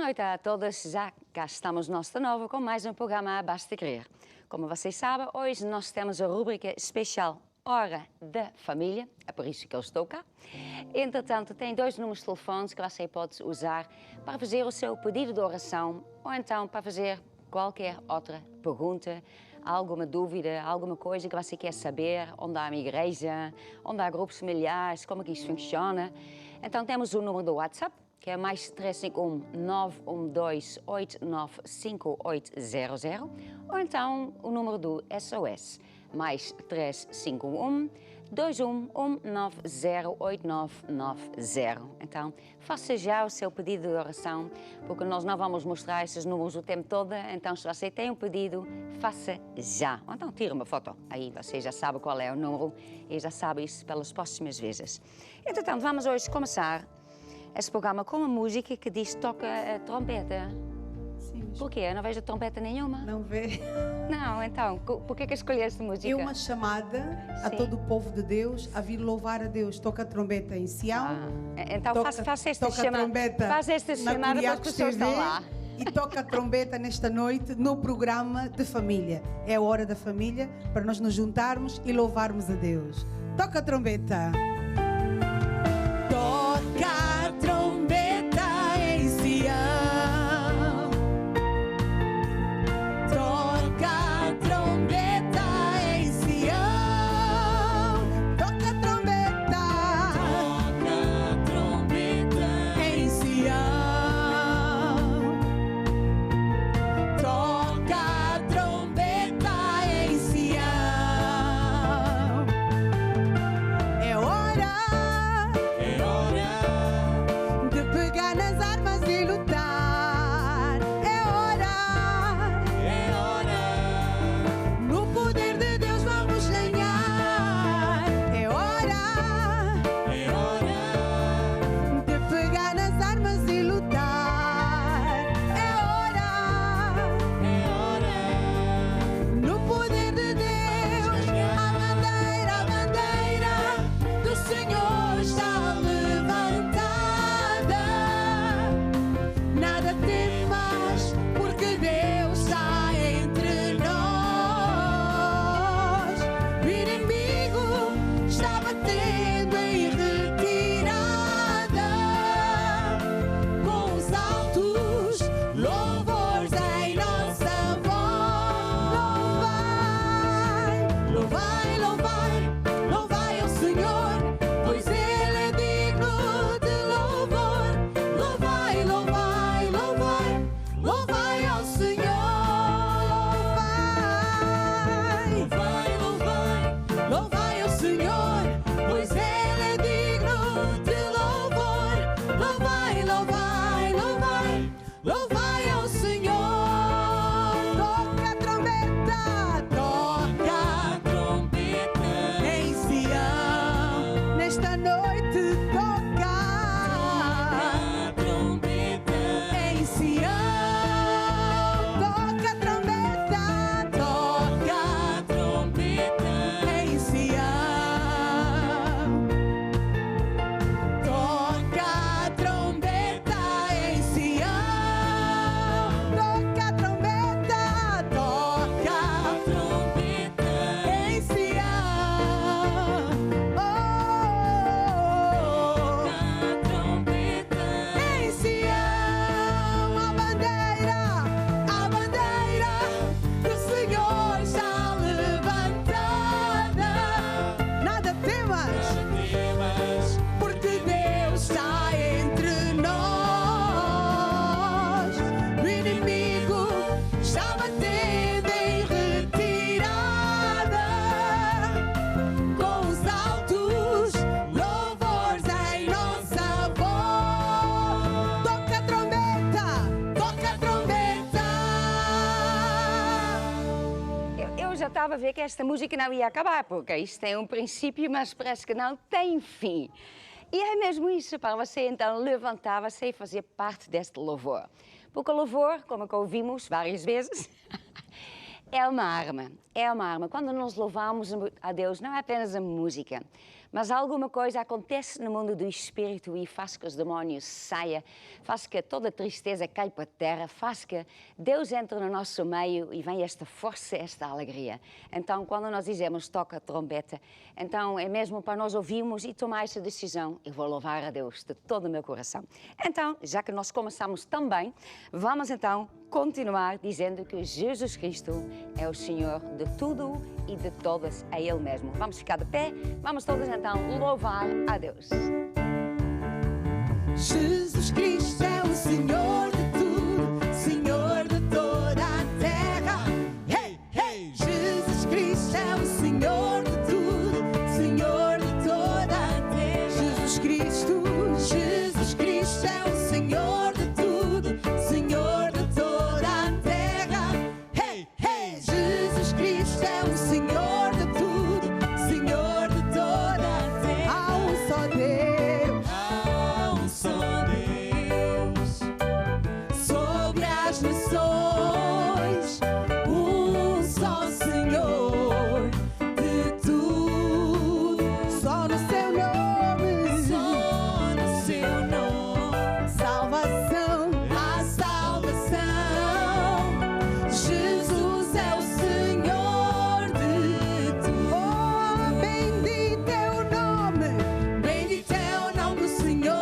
noite a todos, já cá estamos nós de novo com mais um programa Basta Crer. Como vocês sabem, hoje nós temos a rubrica especial Hora da Família, é por isso que eu estou cá. Entretanto, tem dois números de telefones que você pode usar para fazer o seu pedido de oração ou então para fazer qualquer outra pergunta, alguma dúvida, alguma coisa que você quer saber, onde há uma igreja, onde há grupos familiares, como é que isto funciona. Então temos o número do WhatsApp, que é mais 351-912-895-800, ou então o número do SOS, mais 351-211-908990. Então, faça já o seu pedido de oração, porque nós não vamos mostrar esses números o tempo todo, então se você tem um pedido, faça já. Ou então tira uma foto, aí você já sabe qual é o número e já sabe isso pelas próximas vezes. Entretanto, vamos hoje começar esse programa com uma música que diz toca a trompeta. Sim, mas... Por quê? Eu não vejo trompeta nenhuma. Não vê? Não, então, por que escolheste música? É uma chamada a todo o povo de Deus a vir louvar a Deus. Toca a trombeta em Sião. Então faça esta chamada. Faz esta chamada para as pessoas que estão lá. E toca a trombeta nesta noite no programa de família. É a hora da família para nós nos juntarmos e louvarmos a Deus. Toca a trombeta. Toca a trombeta em Sião. Toca a trombeta em Sião. Toca a trombeta. Toca a trombeta em Sião. Toca a trombeta em Sião. É hora de pegar nas armas e lutar. É hora. No poder de Deus vamos ganhar. É hora de pegar nas armas e lutar. É hora. No poder de Deus, a bandeira do Senhor está levantada. Nada temas, porque Deus está entre nós. O inimigo está batendo em retirada, com os altos louvores em nossa voz. Louvai, louvai, louvai ao Senhor, pois Ele é digno de louvor. Louvai, louvai, louvai, louvai ao Senhor. Louvai, louvai, louvai ao Senhor, pois Ele é digno de louvor. Louvai, louvai, louvai, louvai ao Senhor. Toca a trombeta em Sião. Nesta noite toca a trombeta em Sião. Toca a trombeta em Sião. Toca a trombeta em Sião. Toca a trombeta em Sião. Em Sião, a bandeira do Senhor está levantada. Nada temas, porque Deus está entre nós. O inimigo está batendo em retirada, com os altos louvores em nossa voz. Toca a trombeta, toca a trombeta. Eu já estava a ver que esta música não ia acabar, porque isto tem um princípio, mas parece que não tem fim. E é mesmo isso, para você então levantar-se e fazer parte deste louvor. Porque o louvor, como que ouvimos várias vezes, é uma arma. É uma arma. Quando nós louvamos a Deus, não é apenas a música, Mas alguma coisa acontece no mundo do espírito e faz que os demónios saiam, faz que toda tristeza caia para a terra, faz que Deus entre no nosso meio e vem esta força, esta alegria. Então, quando nós dizemos toca a trombeta, então é mesmo para nós ouvirmos e tomar essa decisão. Eu vou louvar a Deus de todo o meu coração. Então, já que nós começamos também, vamos então continuar dizendo que Jesus Cristo é o Senhor de tudo e de todas, é Ele mesmo. Vamos ficar de pé, vamos todos então louvar a Deus. Jesus Cristo é o Senhor de tudo, Senhor de toda a terra. Hey, hey! Jesus Cristo é o Senhor de tudo, Senhor de toda a terra. Jesus Cristo é o Senhor de tudo, Senhor de toda a terra. Hey, hey! Jesus Cristo é o Senhor de tudo, Senhor de toda a terra. Há um só Deus. Há um só Deus sobre as nações, um só Senhor de tudo. Só no seu nome, só no seu nome, salvação, a salvação. Jesus é o Senhor de tudo. Oh, bendito é o nome, bendito é o nome do Senhor.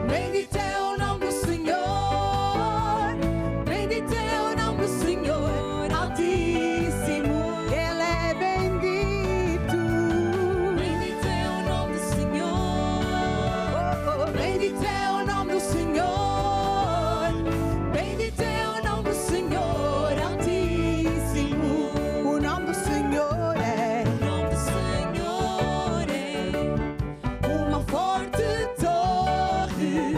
Bendito é o nome do Senhor, bendito é o nome do Senhor Altíssimo. Ele é bendito. Bendito é o nome do Senhor. Bendito é o nome do Senhor. Bendito é o nome do Senhor Altíssimo. O nome do Senhor é. O nome do Senhor é uma forte torre,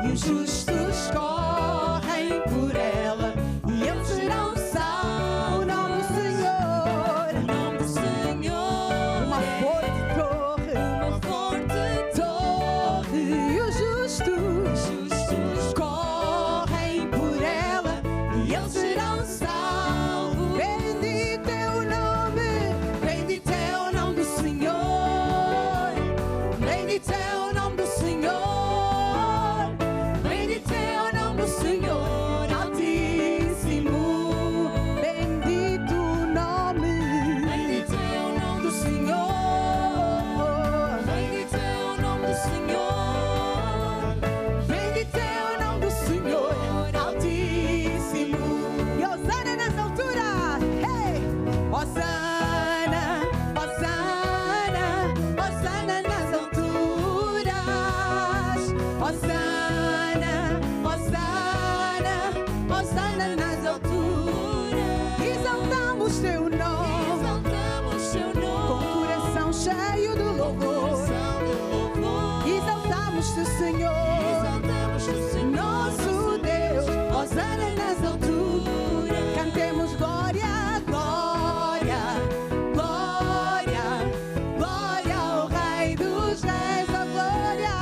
e os justos correm por ela e eles serão salvos. O nome do Senhor, o nome do Senhor, uma forte torre, e os justos correm por ela e eles serão salvos. Bendito é o nome do Senhor. Bendito é o nome do Senhor. Bendito é o nome do Senhor Altíssimo. Bendito o nome. Bendito é o nome do Senhor. Bendito é o nome do Senhor. Bendito é o nome do Senhor Altíssimo. E Hosana nas alturas. Hey! Hosana, Hosana, Hosana nas alturas. Hosana, Hosana, Hosana nas alturas. Exaltamos teu nome, exaltamos teu nome, com o coração cheio de louvor. Exaltamos-te, Senhor, nosso Deus. Hosana nas alturas. Cantemos glória, glória, glória, glória ao Rei dos Reis, oh glória.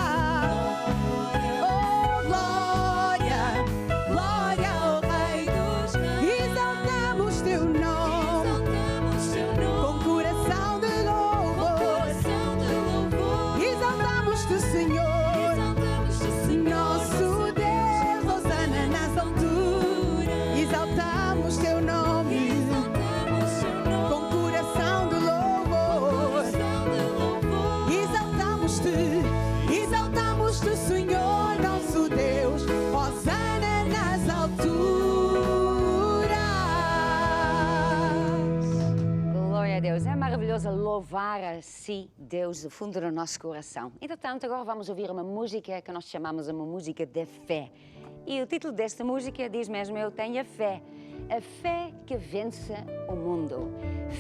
Oh glória, glória ao Rei dos Reis. Exaltamos teu nome, com coração de louvor. Exaltamos-te, Senhor, nosso Deus. Hosana nas alturas. Exaltamos teu nome, com coração de louvor. Exaltamos-te, Senhor, nosso Deus. Hosana nas alturas. Glória a Deus, é maravilhoso louvar a si, Deus, do fundo do nosso coração. Entretanto, agora vamos ouvir uma música que nós chamamos uma música de fé. E o título desta música diz mesmo: Eu tenho a fé que vence o mundo.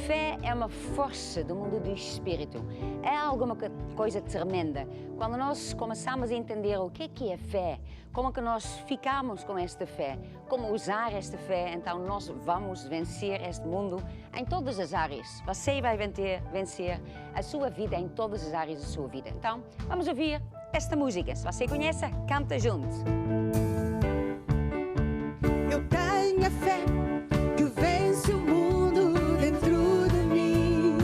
Fé é uma força do mundo do espírito, é alguma coisa tremenda. Quando nós começamos a entender o que é fé, como que nós ficamos com esta fé, como usar esta fé, então nós vamos vencer este mundo em todas as áreas. Você vai vencer a sua vida em todas as áreas da sua vida. Então, vamos ouvir esta música. Se você conhece, canta junto. Eu tenho a fé que vence o mundo dentro de mim.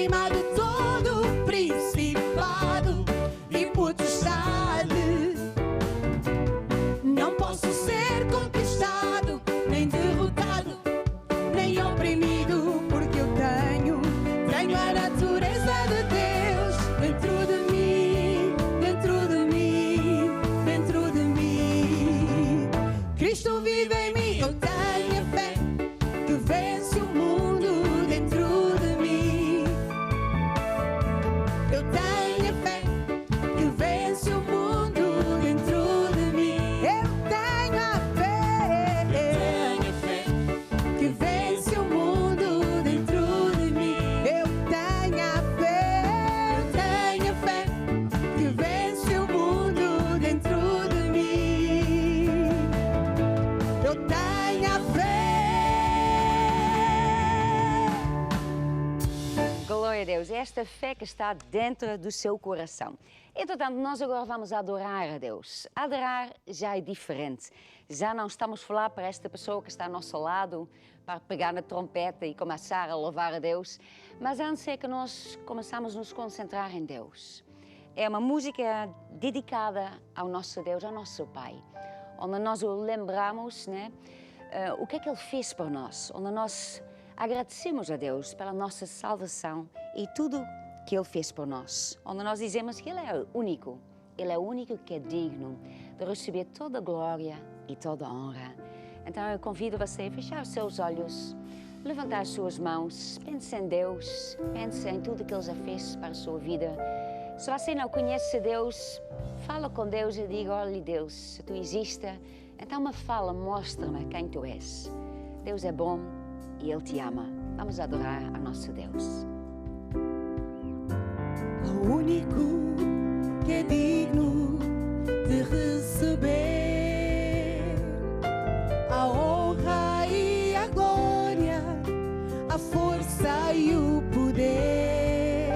acima de todo principado e potestade. Não posso ser conquistado, nem derrotado, nem oprimido, porque eu tenho a natureza de Deus dentro de mim, dentro de mim, dentro de mim. Cristo vive em mim, eu tenho a fé que vence o mundo dentro de mim. Eu tenho a fé que vence o mundo dentro de mim. Eu tenho a fé que vence o mundo dentro de mim. Eu tenho a fé que vence o mundo dentro de mim. Eu tenho a fé. Glória a Deus, é esta fé que está dentro do seu coração. Entretanto, nós agora vamos adorar a Deus. Adorar já é diferente. Já não estamos a falar para esta pessoa que está ao nosso lado, para pegar na trompeta e começar a louvar a Deus, mas antes é que nós começamos a nos concentrar em Deus. É uma música dedicada ao nosso Deus, ao nosso Pai, onde nós o lembramos, né, o que é que Ele fez por nós, onde nós agradecemos a Deus pela nossa salvação e tudo que Ele fez por nós, onde nós dizemos que Ele é o único que é digno de receber toda a glória e toda a honra. Então eu convido você a fechar os seus olhos, levantar as suas mãos, pense em Deus, pense em tudo que Ele já fez para a sua vida. Se você não conhece Deus, fala com Deus e diga: olha Deus, se Tu existes, então me fala, mostra-me quem Tu és. Deus é bom e Ele te ama. Vamos adorar ao nosso Deus. O único que é digno de receber a honra e a glória, a força e o poder,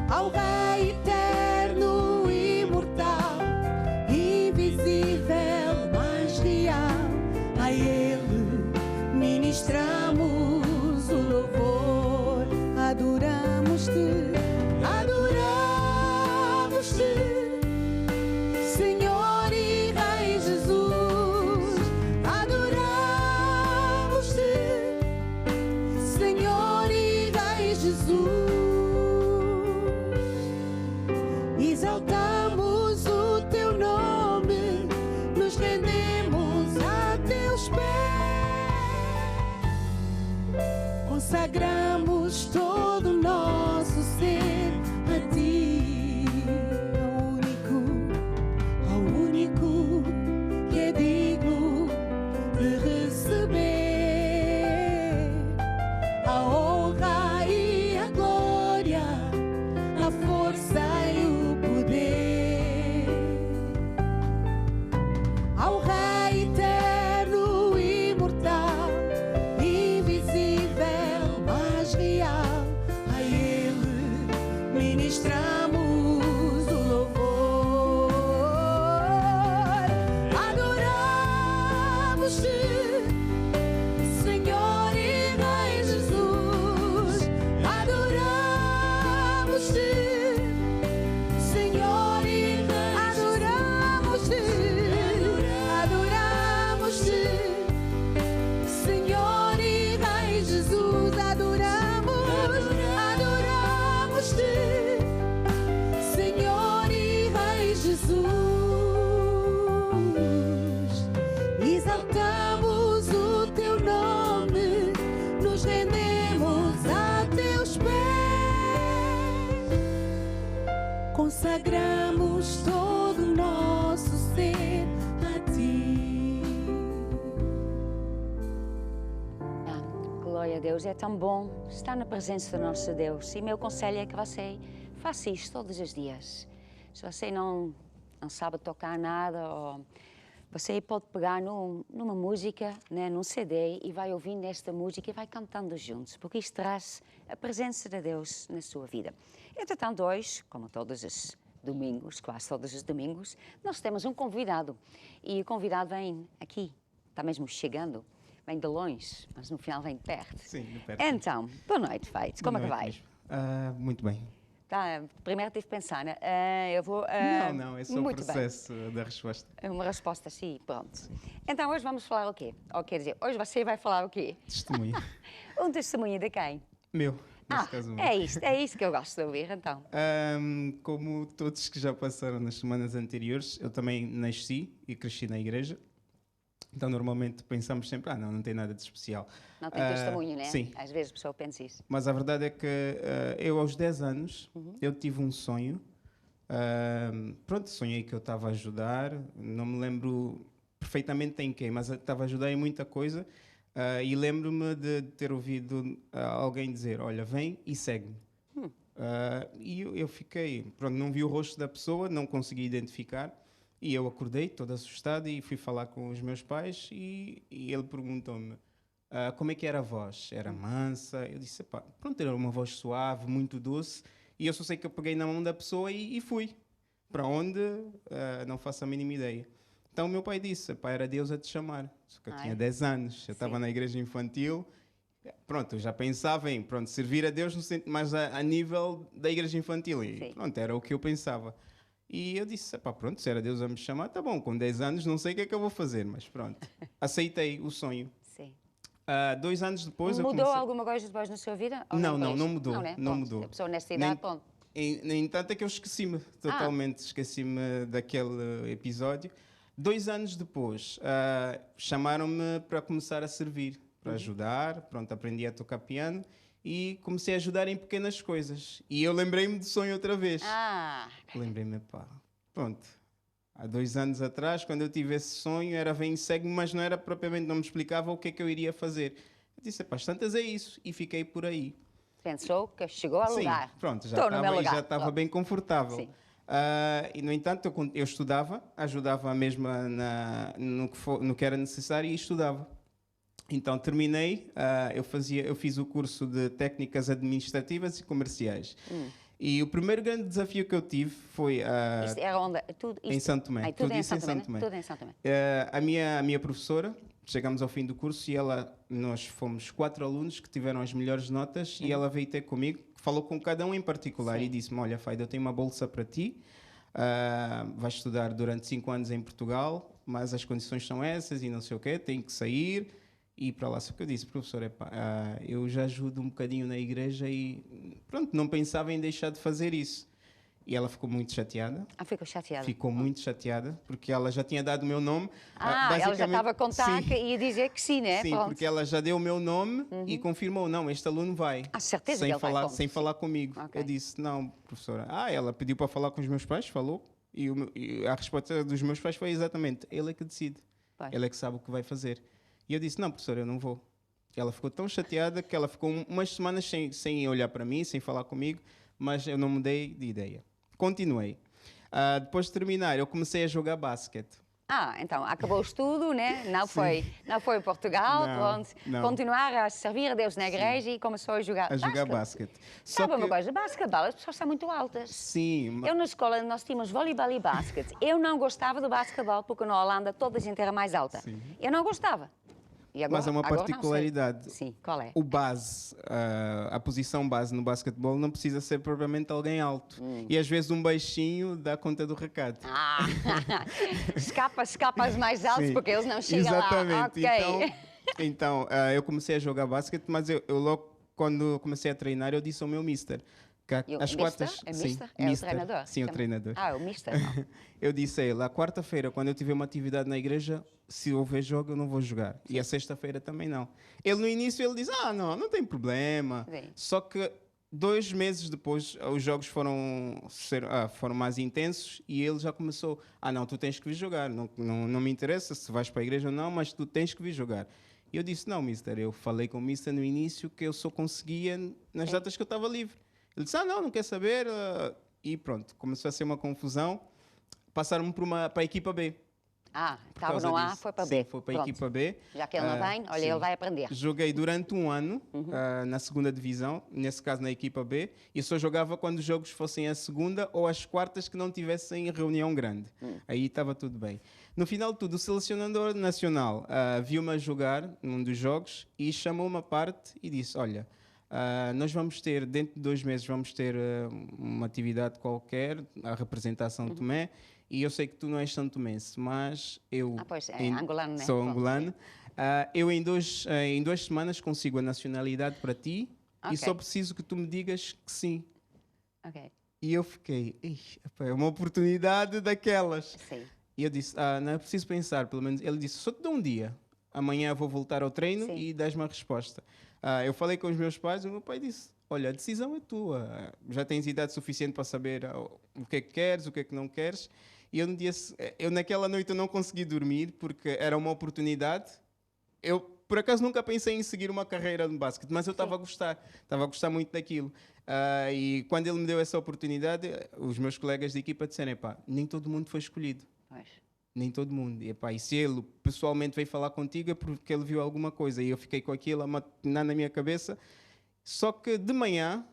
ao Rei eterno, imortal, invisível, mas real, a Ele ministramos o louvor, adoramos-te, adoramos-te, Senhor e Rei Jesus, adoramos-te, Senhor e Rei Jesus, exaltamos o Teu nome, nos rendemos a Teus pés, consagramos todo o nosso ser a Ti, ao único que é digno de receber a honra e a glória, a força e o poder, ao Rei eterno, imortal, invisível, mas real, a Ele ministramos o louvor, adoramos-te, Senhor e Rei Jesus, adoramos-te, Senhor e Rei, adoramos-te, adoramos-te, Senhor e Rei Jesus, adoramos-te, Senhor e Rei Jesus, exaltamos o Teu nome, nos rendemos a Teus pés, consagramos todo o nosso ser a Ti. Glória a Deus, é tão bom estar na presença do nosso Deus. E meu conselho é que você faça isto todos os dias. Se você não sabe tocar nada, ou você pode pegar numa música, né, num CD, e vai ouvindo esta música e vai cantando juntos, porque isto traz a presença de Deus na sua vida. Entretanto, hoje, como todos os domingos, quase todos os domingos, nós temos um convidado. E o convidado vem aqui, está mesmo chegando, Vem de longe, mas no final vem de perto. Sim, de perto. Então, boa noite, Feito. Como é que Boa vai? noite mesmo. Muito bem. Tá, primeiro tive que pensar, né? Eu vou... Não, é só o muito bem. processo da resposta. Uma resposta, sim, pronto. Então, hoje vamos falar o quê? Ou quer dizer, hoje você vai falar o quê? Testemunho. Um testemunho de quem? Meu, neste caso meu. É isso que eu gosto de ouvir, então. Como todos que já passaram nas semanas anteriores, eu também nasci e cresci na igreja. Então, normalmente pensamos sempre, não tem nada de especial. Não tem testemunho, né? Sim. Às vezes a pessoa pensa isso. Mas a verdade é que eu, aos 10 anos, eu tive um sonho. Pronto, sonhei que eu estava a ajudar. Não me lembro perfeitamente em quê, mas estava a ajudar em muita coisa. E lembro-me de ter ouvido alguém dizer, olha, vem e segue-me. E eu fiquei, pronto, não vi o rosto da pessoa, não consegui identificar. E eu acordei todo assustado e fui falar com os meus pais e ele perguntou-me como é que era a voz. Era mansa? Eu disse, pá, pronto, era uma voz suave, muito doce. E eu só sei que eu peguei na mão da pessoa e fui. Para onde? Não faço a mínima ideia. Então o meu pai disse, pá, era Deus a te chamar. Só que eu tinha 10 anos, eu estava na igreja infantil. Pronto, eu já pensava em servir a Deus, mas a nível da igreja infantil. E pronto, era o que eu pensava. E eu disse, pá, pronto, se era Deus a me chamar, tá bom, com 10 anos não sei o que é que eu vou fazer, mas pronto. Aceitei o sonho. Sim. 2 anos depois Mudou eu comecei... alguma coisa depois na sua vida? Ou Não foi isso? mudou, Não, né? não Ponto. mudou. A pessoa nessa idade, ponto. No entanto, é que eu esqueci-me totalmente, esqueci-me daquele episódio. 2 anos depois, chamaram-me para começar a servir, para ajudar, pronto, aprendi a tocar piano e comecei a ajudar em pequenas coisas. E eu lembrei-me do sonho outra vez. Lembrei-me, pá, pronto. Há 2 anos atrás, quando eu tive esse sonho, era vem segue-me, mas não era propriamente, não me explicava o que é que eu iria fazer. Eu disse, pá, tantas é isso, e fiquei por aí. Pensou que chegou ao lugar. Sim, pronto, já estava bem confortável. Sim. E, no entanto, eu estudava, ajudava mesmo no que era necessário e estudava. Então, terminei, eu fiz o curso de técnicas administrativas e comerciais. E o primeiro grande desafio que eu tive foi... Isto era onde? Em Santo Tomé. Tudo em Santo Tomé. Tudo em Santo Tomé. A minha professora, chegamos ao fim do curso e nós fomos 4 alunos que tiveram as melhores notas e ela veio ter comigo, falou com cada um em particular e disse-me, olha, Faida, eu tenho uma bolsa para ti, vais estudar durante 5 anos em Portugal, mas as condições são essas e não sei o quê, tenho que sair e ir para lá. Só que eu disse, professor, eu já ajudo um bocadinho na igreja e pronto, não pensava em deixar de fazer isso. E ela ficou muito chateada. Ficou chateada. Ficou muito chateada, porque ela já tinha dado o meu nome. Ela já estava a contar sim, que ia dizer que sim, né? Sim, Pronto. porque ela já deu o meu nome e confirmou, não, este aluno vai. Certeza sem que ele falar, vai. sem falar comigo. Okay. Eu disse, não, professora. Ela pediu para falar com os meus pais, falou. E a resposta dos meus pais foi exatamente, ele é que decide. Ele é que sabe o que vai fazer. E eu disse, não, professora, eu não vou. Ela ficou tão chateada que ela ficou umas semanas sem olhar para mim, sem falar comigo, mas eu não mudei de ideia. Continuei. Depois de terminar, eu comecei a jogar basquete. Então, acabou o estudo, né? Não foi em Portugal, pronto. Não. Continuar a servir a Deus na igreja e começou a jogar basquete. Sabe uma coisa? Basquetebol, as pessoas são muito altas. Sim. Eu na escola, nós tínhamos voleibol e basquete. Eu não gostava do basquetebol porque na Holanda toda a gente era mais alta. Sim. Eu não gostava. E agora, mas é uma particularidade. Sim, qual é? O base, a posição base no basquetebol não precisa ser propriamente alguém alto. E às vezes um baixinho dá conta do recado. Escapa aos mais altos. Sim. Porque eles não chegam exatamente. lá. Okay. Então eu comecei a jogar basquete, mas eu logo quando comecei a treinar eu disse ao meu mister que as quartas... Sim, o treinador? Sim, o treinador. O mister, não. Eu disse a ele, a quarta-feira, quando eu tiver uma atividade na igreja, se houver jogo, eu não vou jogar. Sim. E a sexta-feira também não. Ele, no início, ele disse, não tem problema. Sim. Só que 2 meses depois, os jogos foram mais intensos e ele já começou, não, tu tens que vir jogar. Não me interessa se vais para a igreja ou não, mas tu tens que vir jogar. E eu disse, não, mister, eu falei com o mister no início que eu só conseguia nas datas que eu estava livre. Ele disse, não quer saber. E pronto, começou a ser uma confusão. Passaram-me para a equipa B. por estava causa no A, disso. foi para Sim, B. foi para a Pronto. equipa B. Já que ele não vem, olha, sim. ele vai aprender. Joguei durante um ano na segunda divisão, nesse caso na equipa B, e só jogava quando os jogos fossem a segunda ou as quartas que não tivessem reunião grande. Aí estava tudo bem. No final de tudo, o selecionador nacional viu-me a jogar num dos jogos e chamou-me à parte e disse, olha, nós vamos ter, dentro de 2 meses, vamos ter uma atividade qualquer, a representação de Tomé, e eu sei que tu não és santomense, mas eu Pois, é angolano, né? sou Pronto, angolano. Eu em 2 semanas consigo a nacionalidade para ti Ok. e só preciso que tu me digas que sim. Ok, E eu fiquei, epá, é uma oportunidade daquelas. sim. E eu disse, não é preciso pensar, pelo menos. Ele disse, só te dou um dia. Amanhã vou voltar ao treino Sim. e dás-me a resposta. Eu falei com os meus pais e o meu pai disse, olha, a decisão é tua. Já tens idade suficiente para saber o que é que queres, o que é que não queres. E eu, no dia, eu naquela noite eu não consegui dormir porque era uma oportunidade. Eu, por acaso, nunca pensei em seguir uma carreira no basquete, mas eu estava a gostar muito daquilo. E quando ele me deu essa oportunidade, os meus colegas de equipa disseram, epá, nem todo mundo foi escolhido. Pois. Nem todo mundo. E se ele pessoalmente veio falar contigo é porque ele viu alguma coisa. E eu fiquei com aquilo a matinar na minha cabeça. Só que de manhã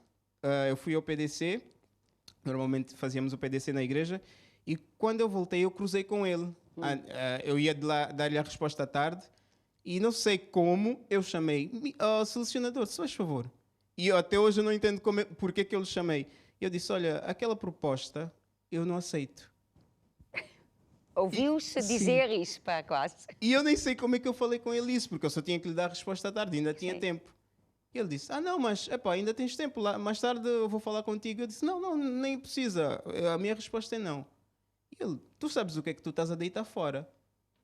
eu fui ao PDC. Normalmente fazíamos o PDC na igreja. E quando eu voltei, eu cruzei com ele. Eu ia de lá dar-lhe a resposta à tarde. E não sei como eu chamei. Selecionador, se faz favor. E até hoje eu não entendo porque que eu lhe chamei. Eu disse, olha, aquela proposta eu não aceito. Ouviu-se dizer isso, pá, quase. E eu nem sei como é que eu falei com ele isso, porque eu só tinha que lhe dar a resposta à tarde, ainda tinha Sim. tempo. E ele disse, não, mas epá, ainda tens tempo, lá, mais tarde eu vou falar contigo. Eu disse, não, nem precisa, a minha resposta é não. E ele, tu sabes o que é que tu estás a deitar fora,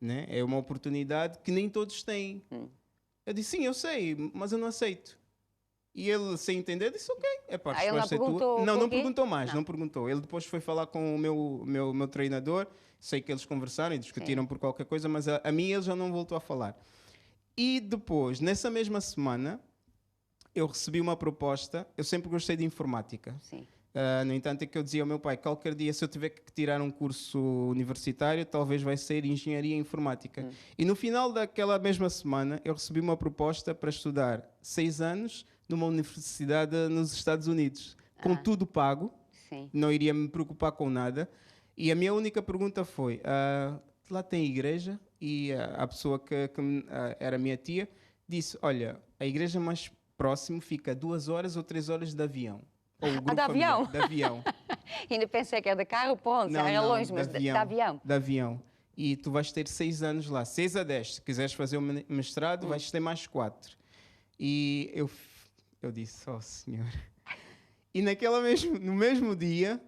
né? É uma oportunidade que nem todos têm. Eu disse, sim, eu sei, mas eu não aceito. E ele, sem entender, disse, ok, epá, a Ele não resposta é tua. perguntou Não porquê? perguntou mais, Não. não perguntou. Ele depois foi falar com o meu treinador, sei que eles conversaram e discutiram por qualquer coisa, mas a mim ele já não voltou a falar. E depois, nessa mesma semana, eu recebi uma proposta. Eu sempre gostei de informática. Sim. No entanto, é que eu dizia ao meu pai, qualquer dia, se eu tiver que tirar um curso universitário, talvez vai ser engenharia informática. E no final daquela mesma semana, eu recebi uma proposta para estudar 6 anos numa universidade nos Estados Unidos, com tudo pago. Sim. Não iria me preocupar com nada. E a minha única pergunta foi, lá tem igreja? E a pessoa que era minha tia disse, olha, a igreja mais próxima fica 2 horas ou 3 horas de avião. Ou o grupo de avião? familiar, de avião. Ainda pensei que era de carro, ponto, era longe, mas de avião. De avião. E tu vais ter 6 anos lá, 6 a 10. Se quiseres fazer o mestrado, vais ter mais 4. E eu disse, oh Senhor. E no mesmo dia,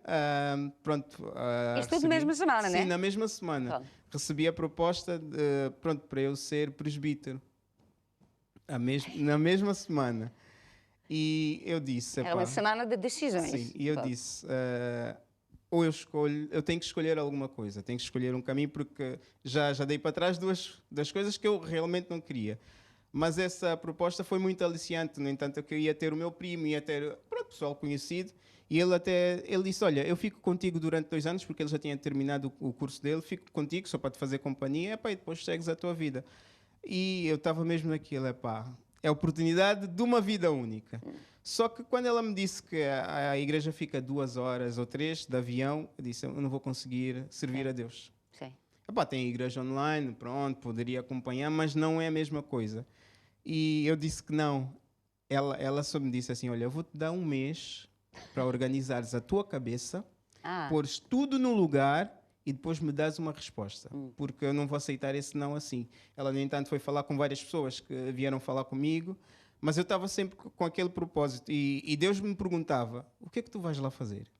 pronto... Isto tudo na mesma semana, né? Sim, na mesma semana. Pronto. Recebi a proposta para eu ser presbítero. Na mesma semana. E eu disse... Era uma semana de decisões. Sim, e eu Pronto. disse, ou eu tenho que escolher alguma coisa, tenho que escolher um caminho, porque já dei para trás das coisas que eu realmente não queria. Mas essa proposta foi muito aliciante, no entanto, que eu ia ter o meu primo, ia ter pessoal conhecido, e ele disse, olha, eu fico contigo durante 2 anos, porque ele já tinha terminado o curso dele, fico contigo só para te fazer companhia, e depois segues a tua vida. E eu estava mesmo naquilo, é a oportunidade de uma vida única. Só que quando ela me disse que a igreja fica 2 horas ou 3 de avião, eu disse, eu não vou conseguir servir a Deus. Sim. Tem igreja online, pronto, poderia acompanhar, mas não é a mesma coisa. E eu disse que não. Ela só me disse assim, olha, eu vou-te dar 1 mês para organizares a tua cabeça, pôres tudo no lugar e depois me dás uma resposta, porque eu não vou aceitar esse não assim. Ela, no entanto, foi falar com várias pessoas que vieram falar comigo, mas eu estava sempre com aquele propósito. E Deus me perguntava, o que é que tu vais lá fazer?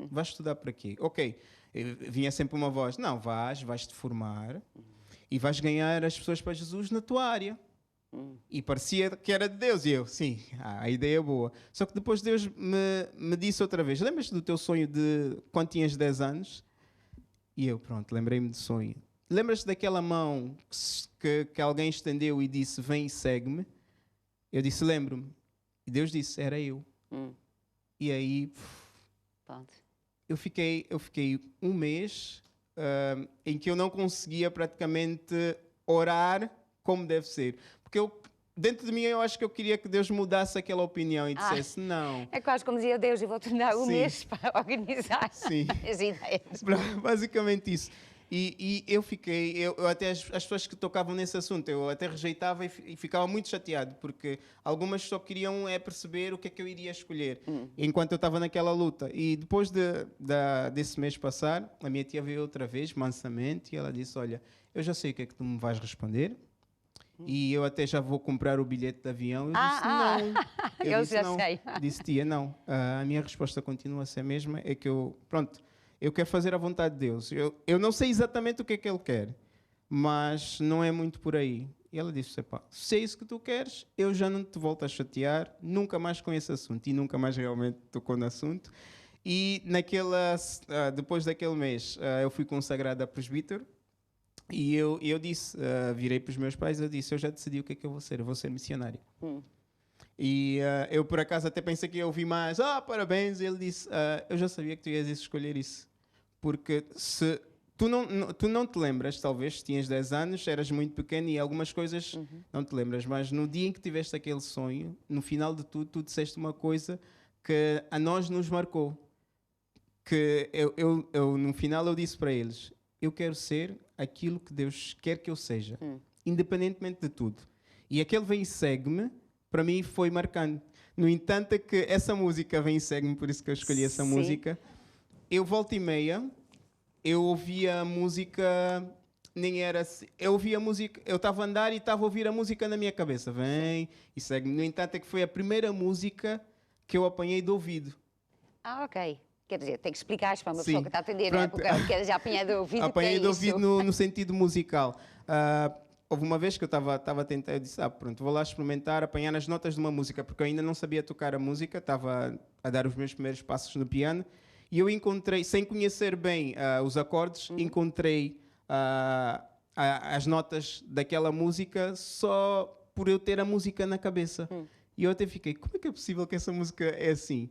Vais estudar para quê? Ok, vinha sempre uma voz, não, vais-te formar e vais ganhar as pessoas para Jesus na tua área. E parecia que era de Deus. E eu, sim, a ideia é boa. Só que depois Deus me disse outra vez, lembras-te do teu sonho de quando tinhas 10 anos? E eu, pronto, lembrei-me do sonho. Lembras-te daquela mão que alguém estendeu e disse, vem e segue-me? Eu disse, lembro-me. E Deus disse, era eu. E aí, Pronto. eu fiquei 1 mês em que eu não conseguia praticamente orar como deve ser. Porque dentro de mim eu acho que eu queria que Deus mudasse aquela opinião e dissesse não. É quase como dizia Deus, eu vou-te dar um Sim. mês para organizar Sim. as ideias. Basicamente isso. E eu fiquei, eu até as pessoas que tocavam nesse assunto, eu até rejeitava e ficava muito chateado, porque algumas só queriam perceber o que é que eu iria escolher, enquanto eu estava naquela luta. E depois desse mês passar, a minha tia veio outra vez, mansamente, e ela disse, olha, eu já sei o que é que tu me vais responder, e eu até já vou comprar o bilhete de avião. Eu disse, não. Eu disse, já não. sei. Disse, tia, não. A minha resposta continua a ser a mesma, é que eu quero fazer a vontade de Deus. Eu não sei exatamente o que é que Ele quer, mas não é muito por aí. E ela disse, se é isso que tu queres, eu já não te volto a chatear, nunca mais com esse assunto. E nunca mais realmente tocou no assunto. E depois daquele mês, eu fui consagrado a presbítero. E eu disse, virei para os meus pais, eu disse, eu já decidi o que é que eu vou ser missionário. E eu, por acaso, até pensei que ia ouvir mais, parabéns. E ele disse, eu já sabia que tu ias escolher isso. Porque se tu não te lembras, talvez, tinhas 10 anos, eras muito pequeno e algumas coisas não te lembras, mas no dia em que tiveste aquele sonho, no final de tudo, tu disseste uma coisa que a nós nos marcou. Que no final eu disse para eles, eu quero ser aquilo que Deus quer que eu seja, independentemente de tudo. E aquele Vem e Segue-me, para mim foi marcante. No entanto, é que essa música Vem e Segue-me, por isso que eu escolhi essa música, eu volta e meia, eu ouvia a música, nem era assim, eu ouvia a música, eu estava a andar e estava a ouvir a música na minha cabeça, Vem e Segue-me. No entanto, é que foi a primeira música que eu apanhei de ouvido. Ok. Quer dizer, tem que explicar para uma Sim. pessoa que está a atender, Pronto. porque já apanhei de ouvido. Apanhei que de é ouvido isso? no sentido musical. Houve uma vez que eu estava a tentar, eu disse, pronto, vou lá experimentar, apanhar as notas de uma música, porque eu ainda não sabia tocar a música, estava a dar os meus primeiros passos no piano, e eu encontrei, sem conhecer bem os acordes, encontrei as notas daquela música só por eu ter a música na cabeça. E eu até fiquei, como é que é possível que essa música é assim?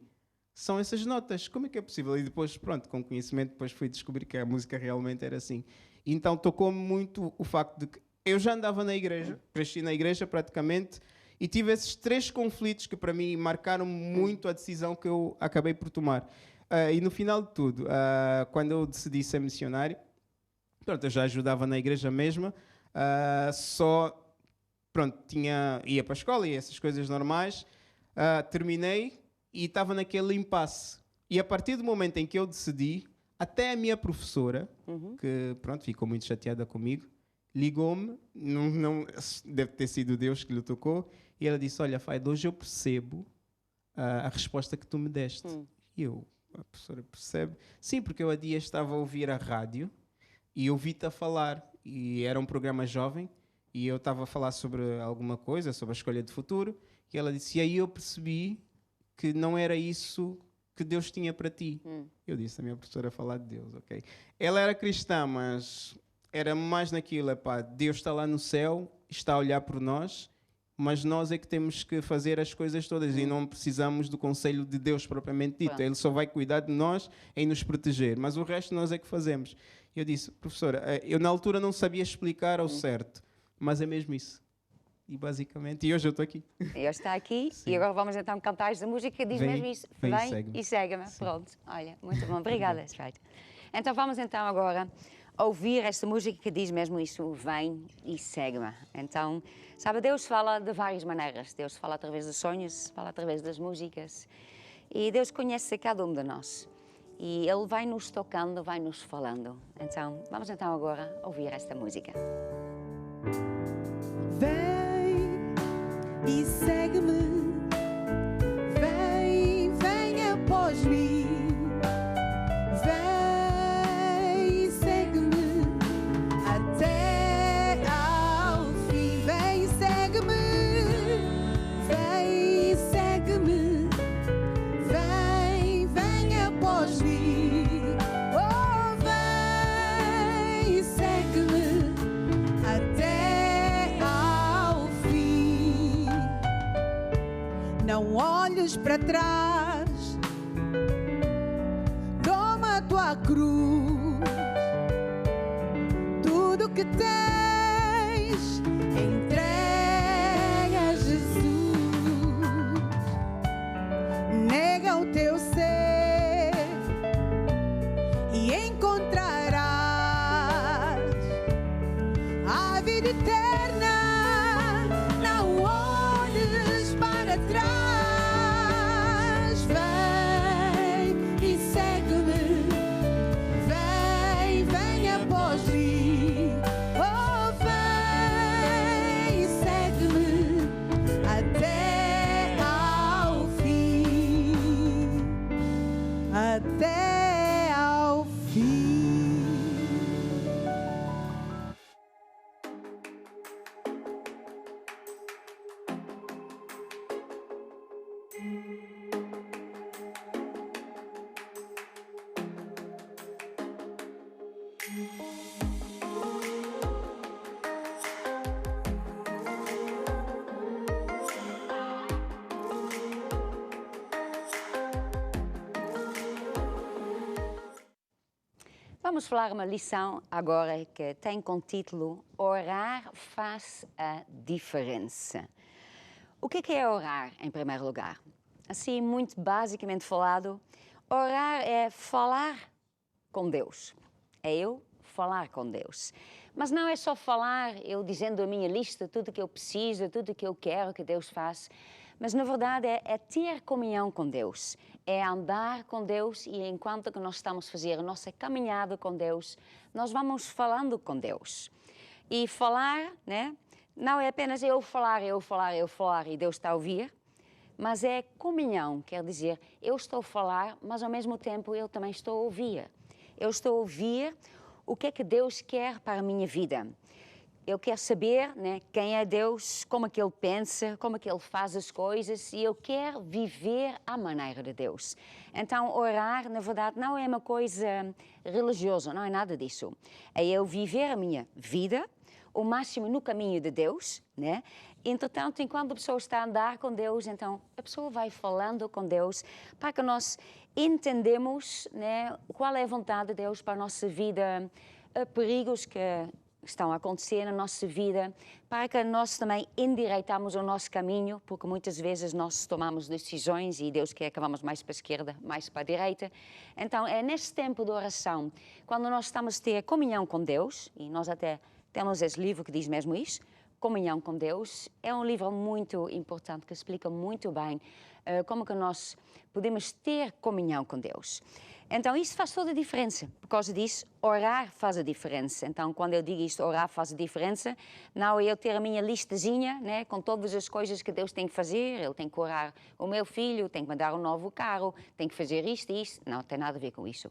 São essas notas, como é que é possível? E depois, pronto, com conhecimento, depois fui descobrir que a música realmente era assim. Então tocou-me muito o facto de que eu já andava na igreja, cresci na igreja praticamente, e tive esses 3 conflitos que para mim marcaram muito a decisão que eu acabei por tomar. E no final de tudo, quando eu decidi ser missionário, pronto, eu já ajudava na igreja mesma, ia para a escola e essas coisas normais, terminei, e estava naquele impasse. E a partir do momento em que eu decidi, até a minha professora, que pronto, ficou muito chateada comigo, ligou-me, não, deve ter sido Deus que lhe tocou, e ela disse, olha, Faido, hoje eu percebo a resposta que tu me deste. E a professora percebe? Sim, porque eu há dias estava a ouvir a rádio e ouvi-te a falar, e era um programa jovem, e eu estava a falar sobre alguma coisa, sobre a escolha de futuro, e ela disse, e aí eu percebi que não era isso que Deus tinha para ti. Eu disse, a minha professora a falar de Deus, ok? Ela era cristã, mas era mais naquilo, Deus está lá no céu, está a olhar por nós, mas nós é que temos que fazer as coisas todas e não precisamos do conselho de Deus propriamente dito. Ele só vai cuidar de nós em nos proteger, mas o resto nós é que fazemos. Eu disse, professora, eu na altura não sabia explicar ao certo, mas é mesmo isso. E basicamente, e hoje eu estou aqui. E hoje está aqui, Sim. e agora vamos então cantar esta música que diz mesmo isso. Vem e Vem segue-me. e segue-me. Pronto, olha, muito bom. Obrigada, Sfeito. Então vamos então agora ouvir esta música que diz mesmo isso, vem e segue-me. Então, sabe, Deus fala de várias maneiras. Deus fala através dos sonhos, fala através das músicas. E Deus conhece cada um de nós. E Ele vai nos tocando, vai nos falando. Então, vamos então agora ouvir esta música. Vem e segue-me, vem após mim, vem e segue-me até ao fim, vem e segue-me, vem e segue-me, vem após mim, oh, vem e segue-me até ao fim. Não olhes para trás, toma a tua cruz que tens, entrega a Jesus. Nega o teu ser e encontrarás a vida eterna. Não olhes para trás. Vem e segue-me. Vem, vem após mim. Oh, vem e segue-me até ao fim. Até ao fim. Vamos falar uma lição agora que tem como título Orar faz a diferença. O que é orar, em primeiro lugar? Assim, muito basicamente falado, orar é falar com Deus. É eu falar com Deus. Mas não é só falar, eu dizendo a minha lista, tudo que eu preciso, tudo que eu quero que Deus faça. Mas, na verdade, é ter comunhão com Deus. É andar com Deus e, enquanto que nós estamos a fazer a nossa caminhada com Deus, nós vamos falando com Deus. E falar, né? Não é apenas eu falar e Deus está a ouvir, mas é comunhão, quer dizer, eu estou a falar, mas ao mesmo tempo eu também estou a ouvir. Eu estou a ouvir o que é que Deus quer para a minha vida. Eu quero saber, né, quem é Deus, como é que Ele pensa, como é que Ele faz as coisas e eu quero viver à maneira de Deus. Então, orar, na verdade, não é uma coisa religiosa, não é nada disso. É eu viver a minha vida, o máximo no caminho de Deus, né? Entretanto, enquanto a pessoa está a andar com Deus, então a pessoa vai falando com Deus para que nós entendemos, né, qual é a vontade de Deus para a nossa vida, perigos que estão a acontecer na nossa vida, para que nós também endireitamos o nosso caminho, porque muitas vezes nós tomamos decisões e Deus quer que vamos mais para a esquerda, mais para a direita. Então, é nesse tempo de oração, quando nós estamos a ter comunhão com Deus, e nós até temos esse livro que diz mesmo isso, Comunhão com Deus, é um livro muito importante que explica muito bem como que nós podemos ter comunhão com Deus. Então, isso faz toda a diferença. Por causa disso, orar faz a diferença. Então, quando eu digo isto, orar faz a diferença, não é eu ter a minha listazinha, né, com todas as coisas que Deus tem que fazer. Ele tem que orar o meu filho, tem que mandar um novo carro, tem que fazer isto e isto. Não, tem nada a ver com isso.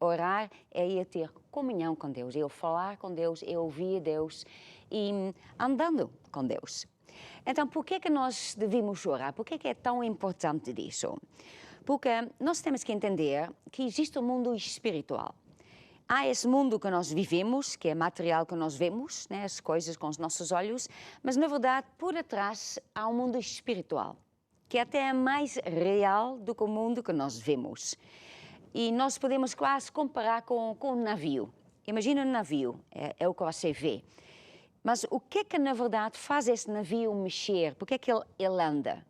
Orar é eu ter comunhão com Deus, é eu falar com Deus, é ouvir Deus e andando com Deus. Então, por que nós devemos orar? Por que é tão importante disso? Porque nós temos que entender que existe um mundo espiritual. Há esse mundo que nós vivemos, que é material que nós vemos, né, as coisas com os nossos olhos, mas na verdade, por detrás, há um mundo espiritual, que até é mais real do que o mundo que nós vemos. E nós podemos quase comparar com um navio. Imagina um navio, é o que você vê. Mas o que é que na verdade faz esse navio mexer? Por que é que ele anda?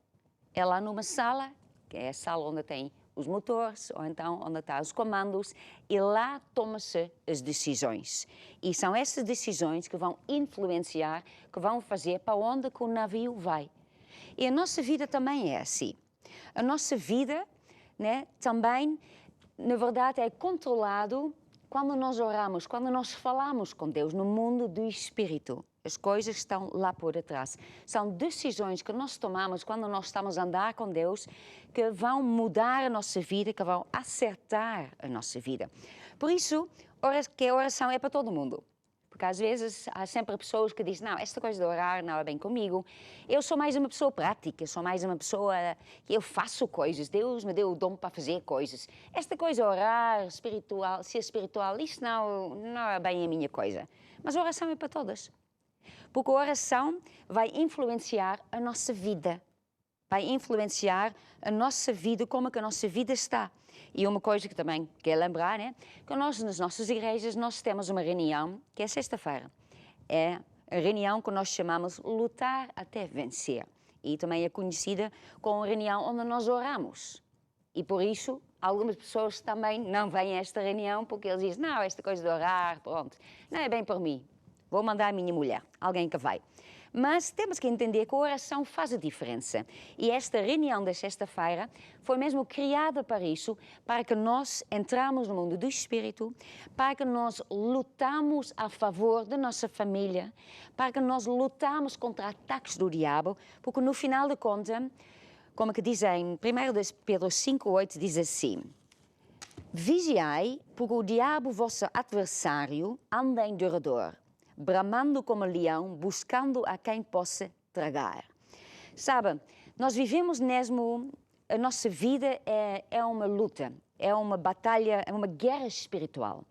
É lá numa sala, que é a sala onde tem os motores, ou então onde estão os comandos, e lá toma-se as decisões. E são essas decisões que vão influenciar, que vão fazer para onde que o navio vai. E a nossa vida também é assim. A nossa vida, né, também, na verdade, é controlado quando nós oramos, quando nós falamos com Deus no mundo do Espírito. As coisas estão lá por detrás. São decisões que nós tomamos quando nós estamos a andar com Deus que vão mudar a nossa vida, que vão acertar a nossa vida. Por isso, que a oração é para todo mundo. Porque às vezes há sempre pessoas que dizem, não, esta coisa de orar não é bem comigo. Eu sou mais uma pessoa prática, sou mais uma pessoa que eu faço coisas. Deus me deu o dom para fazer coisas. Esta coisa de orar, espiritual, ser espiritual, isso não é bem a minha coisa. Mas a oração é para todas. Porque a oração vai influenciar a nossa vida. Vai influenciar a nossa vida, como que a nossa vida está. E uma coisa que também quero lembrar, né? Que nós, nas nossas igrejas, nós temos uma reunião, que é sexta-feira. é a reunião que nós chamamos lutar até vencer. E também é conhecida como a reunião onde nós oramos. E por isso, algumas pessoas também não vêm a esta reunião porque eles dizem, não, esta coisa de orar, pronto, não é bem por mim. Vou mandar a minha mulher, alguém que vai. Mas temos que entender que a oração faz a diferença. E esta reunião da sexta-feira foi mesmo criada para isso, para que nós entramos no mundo do Espírito, para que nós lutamos a favor da nossa família, para que nós lutamos contra ataques do diabo, porque no final de contas, como que diz em 1 Pedro 5,8, diz assim, vigiai, porque o diabo, vosso adversário, anda em derredor, bramando como leão, buscando a quem possa tragar. Sabe, nós vivemos mesmo, a nossa vida é uma luta, é uma batalha, é uma guerra espiritual.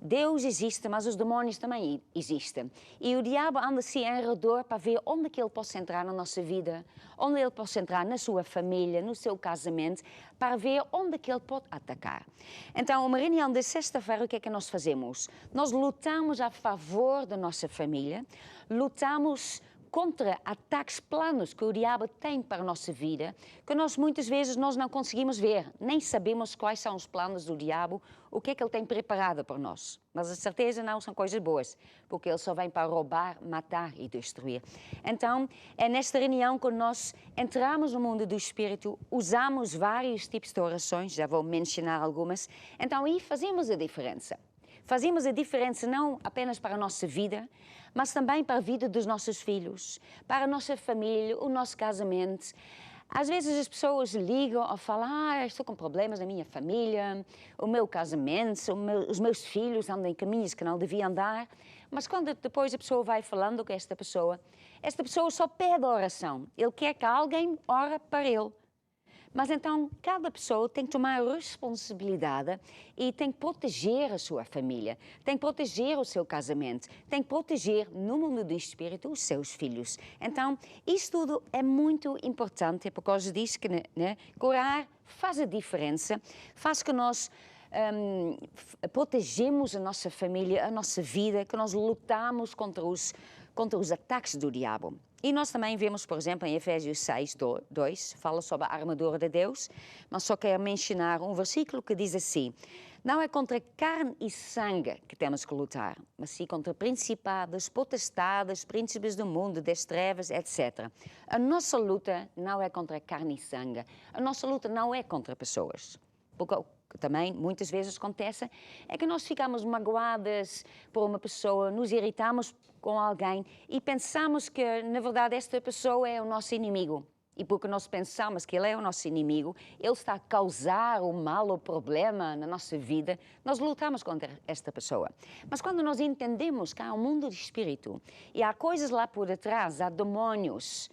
Deus existe, mas os demónios também existem. E o diabo anda assim em redor para ver onde que ele possa entrar na nossa vida, onde ele possa entrar na sua família, no seu casamento, para ver onde que ele pode atacar. Então, uma reunião de sexta-feira, o que é que nós fazemos? Nós lutamos a favor da nossa família, lutamos contra ataques, planos que o diabo tem para a nossa vida, que nós muitas vezes nós não conseguimos ver, nem sabemos quais são os planos do diabo, o que é que ele tem preparado para nós. Mas a certeza não são coisas boas, porque ele só vem para roubar, matar e destruir. Então, é nesta reunião que nós entramos no mundo do Espírito, usamos vários tipos de orações, já vou mencionar algumas, então aí fazemos a diferença. Fazemos a diferença não apenas para a nossa vida, mas também para a vida dos nossos filhos, para a nossa família, o nosso casamento. Às vezes as pessoas ligam ou falam, estou com problemas na minha família, o meu casamento, os meus filhos andam em caminhos que não deviam andar. Mas quando depois a pessoa vai falando com esta pessoa só pede oração. Ele quer que alguém ore para ele. Mas então, cada pessoa tem que tomar a responsabilidade e tem que proteger a sua família, tem que proteger o seu casamento, tem que proteger, no mundo do Espírito, os seus filhos. Então, isso tudo é muito importante, por causa disso que orar faz a diferença, faz que nós protegemos a nossa família, a nossa vida, que nós lutamos contra os ataques do diabo. E nós também vemos, por exemplo, em Efésios 6:2, fala sobre a armadura de Deus, mas só quero mencionar um versículo que diz assim, não é contra carne e sangue que temos que lutar, mas sim contra principados, potestades, príncipes do mundo, das trevas, etc. A nossa luta não é contra carne e sangue, a nossa luta não é contra pessoas. Porque o que também muitas vezes acontece é que nós ficamos magoadas por uma pessoa, nos irritamos com alguém e pensamos que, na verdade, esta pessoa é o nosso inimigo. E porque nós pensamos que ele é o nosso inimigo, ele está a causar o mal, o problema na nossa vida, nós lutamos contra esta pessoa. Mas quando nós entendemos que há um mundo de espírito e há coisas lá por detrás, há demónios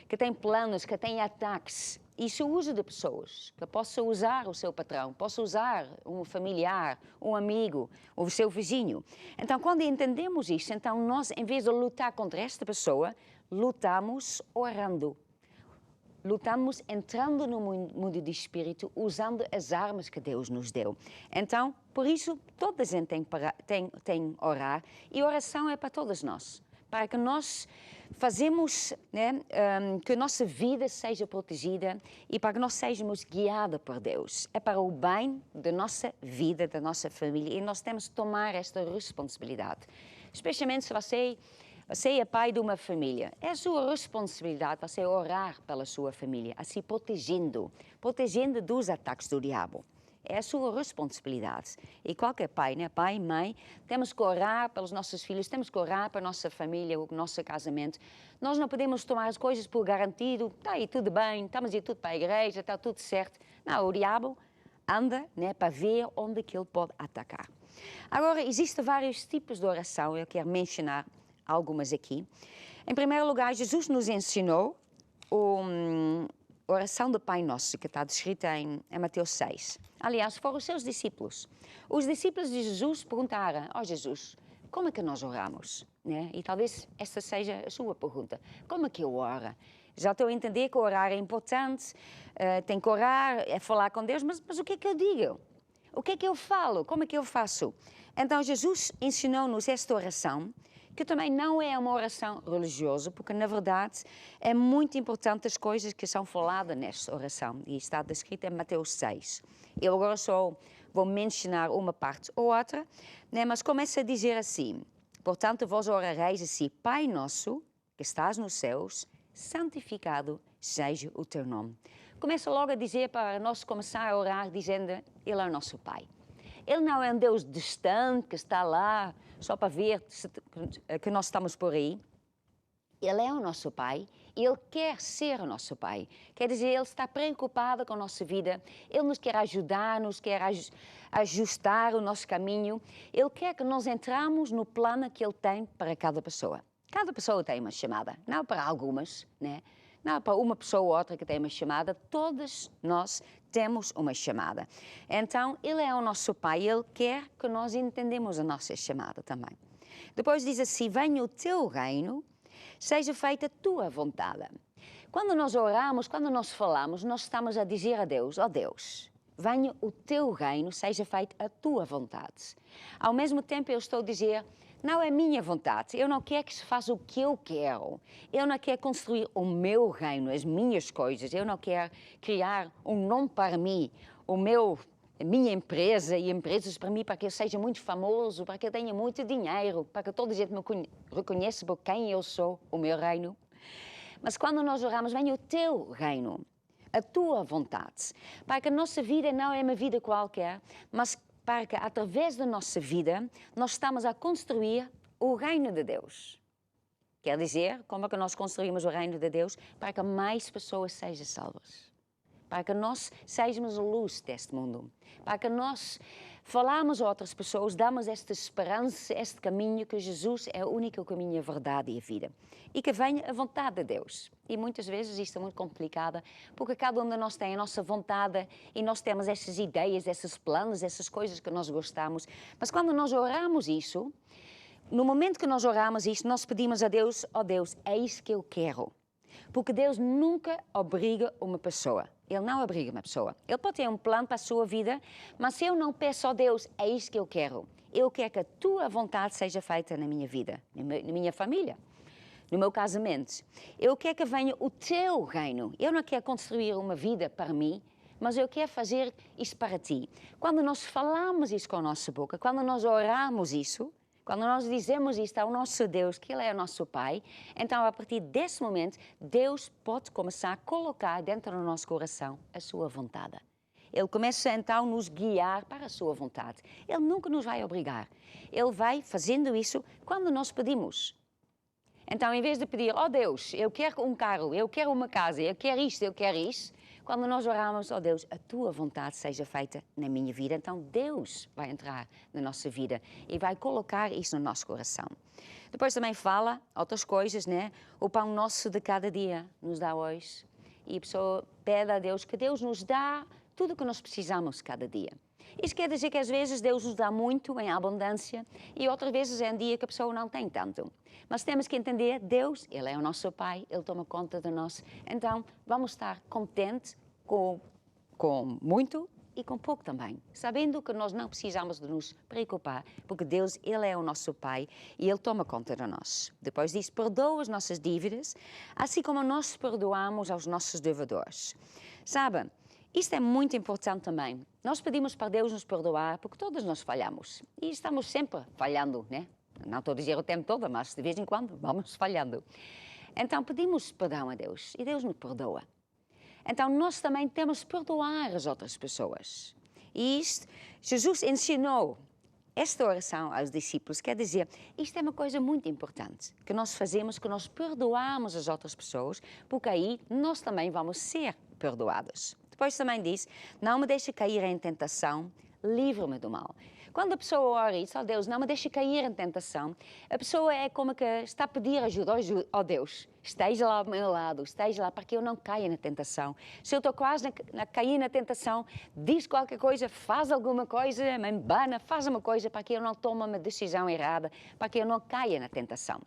que têm planos, que têm ataques, isso usa de pessoas, que possa usar o seu patrão, possa usar um familiar, um amigo, o seu vizinho. Então, quando entendemos isso, então nós, em vez de lutar contra esta pessoa, lutamos orando. Lutamos entrando no mundo do Espírito, usando as armas que Deus nos deu. Então, por isso, toda a gente tem que orar, e oração é para todos nós, para que nós fazemos que a nossa vida seja protegida e para que nós sejamos guiados por Deus. É para o bem da nossa vida, da nossa família, e nós temos que tomar esta responsabilidade. Especialmente se você é pai de uma família, é a sua responsabilidade você orar pela sua família, assim protegendo dos ataques do diabo. É a sua responsabilidade. E qualquer pai, pai e mãe, temos que orar pelos nossos filhos, temos que orar para a nossa família, o nosso casamento. Nós não podemos tomar as coisas por garantido, está aí tudo bem, estamos aí tudo para a igreja, está tudo certo. Não, o diabo anda para ver onde que ele pode atacar. Agora, existem vários tipos de oração, eu quero mencionar algumas aqui. Em primeiro lugar, Jesus nos ensinou a oração do Pai Nosso, que está descrita em Mateus 6. Aliás, foram os seus discípulos. Os discípulos de Jesus perguntaram, Jesus, como é que nós oramos? E talvez esta seja a sua pergunta. Como é que eu oro? Já estou a entender que orar é importante, tem que orar, é falar com Deus, mas o que é que eu digo? O que é que eu falo? Como é que eu faço? Então, Jesus ensinou-nos esta oração, que também não é uma oração religiosa, porque na verdade é muito importante as coisas que são faladas nesta oração, e está descrita em Mateus 6. Eu agora só vou mencionar uma parte ou outra, né? Mas começa a dizer assim: portanto, vós orareis assim: Pai nosso, que estás nos céus, santificado seja o teu nome. Começa logo a dizer para nós começar a orar, dizendo: Ele é o nosso Pai. Ele não é um Deus distante que está lá só para ver que nós estamos por aí. Ele é o nosso Pai e Ele quer ser o nosso Pai. Quer dizer, Ele está preocupado com a nossa vida, Ele nos quer ajudar, nos quer ajustar o nosso caminho. Ele quer que nós entramos no plano que Ele tem para cada pessoa. Cada pessoa tem uma chamada, não para algumas, né? Não para uma pessoa ou outra que tem uma chamada, todos nós temos uma chamada. Então, Ele é o nosso Pai, Ele quer que nós entendamos a nossa chamada também. Depois diz assim: venha o teu reino, seja feita a tua vontade. Quando nós oramos, quando nós falamos, nós estamos a dizer a Deus: ó Deus, venha o teu reino, seja feita a tua vontade. Ao mesmo tempo eu estou a dizer: não é minha vontade, eu não quero que se faça o que eu quero. Eu não quero construir o meu reino, as minhas coisas. Eu não quero criar um nome para mim, a minha empresa e empresas para mim, para que eu seja muito famoso, para que eu tenha muito dinheiro, para que toda a gente me reconheça por quem eu sou, o meu reino. Mas quando nós oramos: venha o teu reino, a tua vontade, para que a nossa vida não é uma vida qualquer, mas para que através da nossa vida nós estamos a construir o reino de Deus. Quer dizer, como é que nós construímos o reino de Deus? Para que mais pessoas sejam salvas. Para que nós sejamos a luz deste mundo. Para que nós falamos a outras pessoas, damos esta esperança, este caminho, que Jesus é o único caminho, a verdade e a vida. E que venha a vontade de Deus. E muitas vezes isto é muito complicado, porque cada um de nós tem a nossa vontade e nós temos essas ideias, esses planos, essas coisas que nós gostamos. Mas quando nós oramos isso, no momento que nós oramos isto, nós pedimos a Deus: ó Deus, é isso que eu quero. Porque Deus nunca obriga uma pessoa. Ele não obriga uma pessoa. Ele pode ter um plano para a sua vida, mas se eu não peço a Deus: é isso que eu quero que a tua vontade seja feita na minha vida, na minha família, no meu casamento. Eu quero que venha o teu reino. Eu não quero construir uma vida para mim, mas eu quero fazer isso para ti. Quando nós falamos isso com a nossa boca, quando nós oramos isso, quando nós dizemos isto ao nosso Deus, que Ele é o nosso Pai, então a partir desse momento, Deus pode começar a colocar dentro do nosso coração a sua vontade. Ele começa então a nos guiar para a sua vontade. Ele nunca nos vai obrigar. Ele vai fazendo isso quando nós pedimos. Então, em vez de pedir: ó Deus, eu quero um carro, eu quero uma casa, eu quero isto, quando nós oramos: ó Deus, a tua vontade seja feita na minha vida, então Deus vai entrar na nossa vida e vai colocar isso no nosso coração. Depois também fala outras coisas, né? O pão nosso de cada dia nos dá hoje. E a pessoa pede a Deus que Deus nos dá tudo o que nós precisamos cada dia. Isso quer dizer que às vezes Deus nos dá muito em abundância e outras vezes é um dia que a pessoa não tem tanto. Mas temos que entender: Deus, Ele é o nosso Pai, Ele toma conta de nós. Então vamos estar contentes com muito e com pouco também, sabendo que nós não precisamos de nos preocupar, porque Deus, Ele é o nosso Pai e Ele toma conta de nós. Depois diz: perdoa as nossas dívidas, assim como nós perdoamos aos nossos devedores. Sabe, isto é muito importante também. Nós pedimos para Deus nos perdoar porque todos nós falhamos. E estamos sempre falhando, né? Não estou a dizer o tempo todo, mas de vez em quando vamos falhando. Então pedimos perdão a Deus e Deus nos perdoa. Então nós também temos que perdoar as outras pessoas. E isto, Jesus ensinou esta oração aos discípulos, quer dizer, isto é uma coisa muito importante, que nós fazemos, que nós perdoamos as outras pessoas, porque aí nós também vamos ser perdoados. Depois também diz: não me deixe cair em tentação, livra-me do mal. Quando a pessoa ora isso: ó Deus, não me deixe cair em tentação, a pessoa é como que está a pedir ajuda: ó Deus, esteja lá ao meu lado, esteja lá para que eu não caia na tentação. Se eu estou quase a cair na tentação, diz qualquer coisa, faz alguma coisa, me embana, faz uma coisa para que eu não tome uma decisão errada, para que eu não caia na tentação.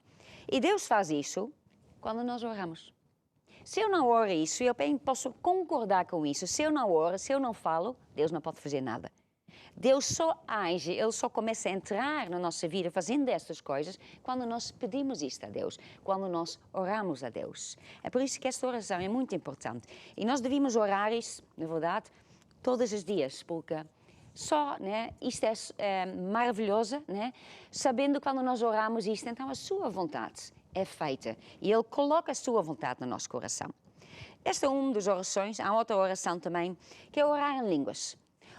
E Deus faz isso quando nós oramos. Se eu não oro isso, eu bem posso concordar com isso. Se eu não oro, se eu não falo, Deus não pode fazer nada. Deus só age, Ele só começa a entrar na nossa vida fazendo estas coisas quando nós pedimos isto a Deus, quando nós oramos a Deus. É por isso que esta oração é muito importante. E nós devemos orar isso, na verdade, todos os dias, porque só, né, isto é maravilhoso, né, sabendo que quando nós oramos isto, então a sua vontade é feita e Ele coloca a sua vontade no nosso coração. Esta é uma das orações. Há outra oração também, que é orar em línguas.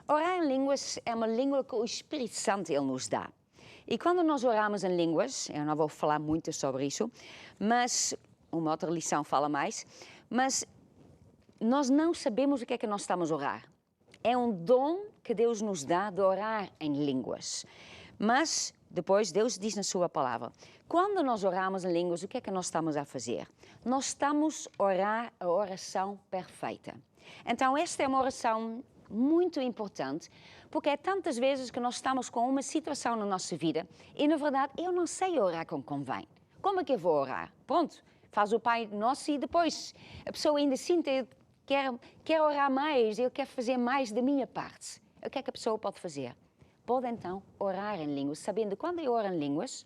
Orar em línguas é uma língua que o Espírito Santo Ele nos dá. E quando nós oramos em línguas, eu não vou falar muito sobre isso, mas uma outra lição fala mais, mas nós não sabemos o que é que nós estamos a orar. É um dom que Deus nos dá de orar em línguas. Mas depois Deus diz na sua palavra, quando nós oramos em línguas, o que é que nós estamos a fazer? Nós estamos a orar a oração perfeita. Então esta é uma oração muito importante, porque é tantas vezes que nós estamos com uma situação na nossa vida e, na verdade, eu não sei orar como convém. Como é que eu vou orar? Pronto, faz o Pai Nosso e depois a pessoa ainda sinta, quer orar mais, eu quero fazer mais da minha parte. O que é que a pessoa pode fazer? Pode então orar em línguas, sabendo que quando eu oro em línguas,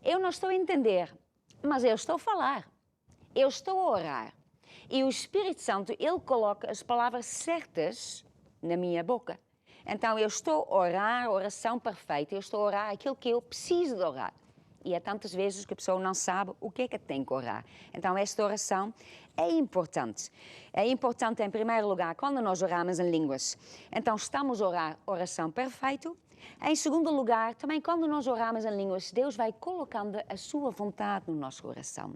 eu não estou a entender, mas eu estou a falar, eu estou a orar. E o Espírito Santo, Ele coloca as palavras certas na minha boca. Então eu estou a orar a oração perfeita, eu estou a orar aquilo que eu preciso de orar. E há tantas vezes que a pessoa não sabe o que é que tem que orar. Então esta oração é importante. É importante em primeiro lugar quando nós oramos em línguas. Então estamos a orar a oração perfeita. Em segundo lugar, também quando nós oramos em línguas, Deus vai colocando a sua vontade no nosso coração.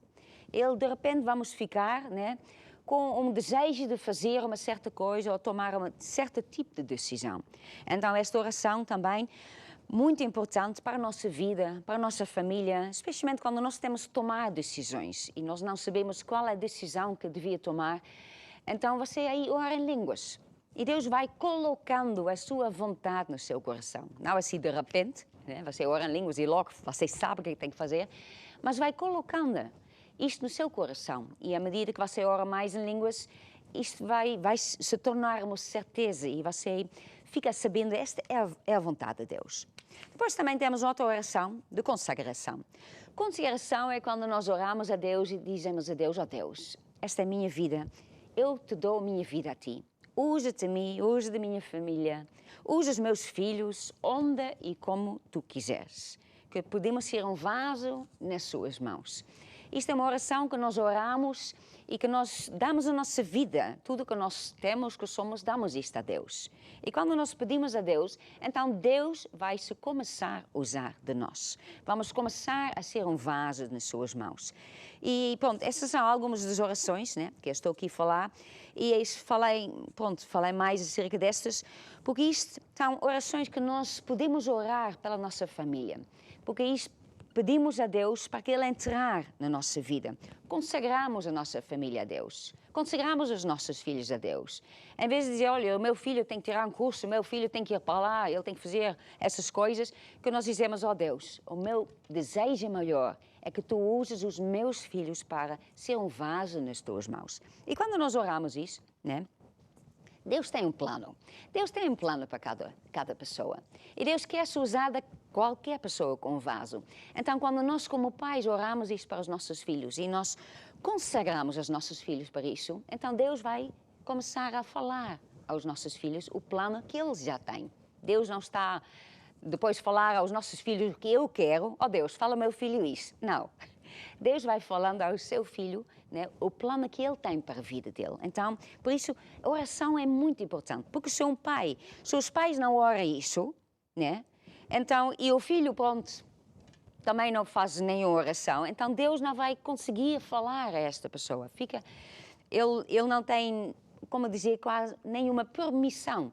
Ele de repente vamos ficar, né, com um desejo de fazer uma certa coisa ou tomar um certo tipo de decisão. Então esta oração também muito importante para a nossa vida, para a nossa família, especialmente quando nós temos que tomar decisões e nós não sabemos qual é a decisão que devia tomar. Então você aí ora em línguas e Deus vai colocando a sua vontade no seu coração. Não assim de repente, né? Você ora em línguas e logo você sabe o que tem que fazer, mas vai colocando isto no seu coração. E à medida que você ora mais em línguas, isto vai se tornar uma certeza e você fica sabendo que esta é a vontade de Deus. Depois também temos outra oração de consagração. Consagração é quando nós oramos a Deus e dizemos a Deus, ó Deus, esta é a minha vida, eu te dou a minha vida a ti. Usa-te a mim, usa da minha família, usa os meus filhos, onde e como tu quiseres. Que podemos ser um vaso nas suas mãos. Isto é uma oração que nós oramos e que nós damos a nossa vida, tudo que nós temos, que somos, damos isto a Deus. E quando nós pedimos a Deus, então Deus vai se começar a usar de nós. Vamos começar a ser um vaso nas suas mãos. E pronto, essas são algumas das orações, né, que eu estou aqui a falar. E falei mais acerca destas, porque isto são orações que nós podemos orar pela nossa família. Porque isto pedimos a Deus para que Ele entrar na nossa vida. Consagramos a nossa família a Deus. Consagramos os nossos filhos a Deus. Em vez de dizer, olha, o meu filho tem que tirar um curso, o meu filho tem que ir para lá, ele tem que fazer essas coisas, que nós dizemos, ó Deus, o meu desejo maior é que Tu uses os meus filhos para ser um vaso nas Tuas mãos. E quando nós oramos isso, né? Deus tem um plano. Deus tem um plano para cada pessoa. E Deus quer se usar de qualquer pessoa com um vaso. Então, quando nós, como pais, oramos isso para os nossos filhos e nós consagramos os nossos filhos para isso, então Deus vai começar a falar aos nossos filhos o plano que eles já têm. Deus não está depois de falar aos nossos filhos o que eu quero. Oh Deus, fala ao meu filho isso. Não. Deus vai falando ao seu filho, né, o plano que ele tem para a vida dele. Então, por isso, a oração é muito importante. Porque se os pais não oram isso, né, então, e o filho, pronto, também não faz nenhuma oração, então Deus não vai conseguir falar a esta pessoa. Ele não tem, como dizer, quase nenhuma permissão.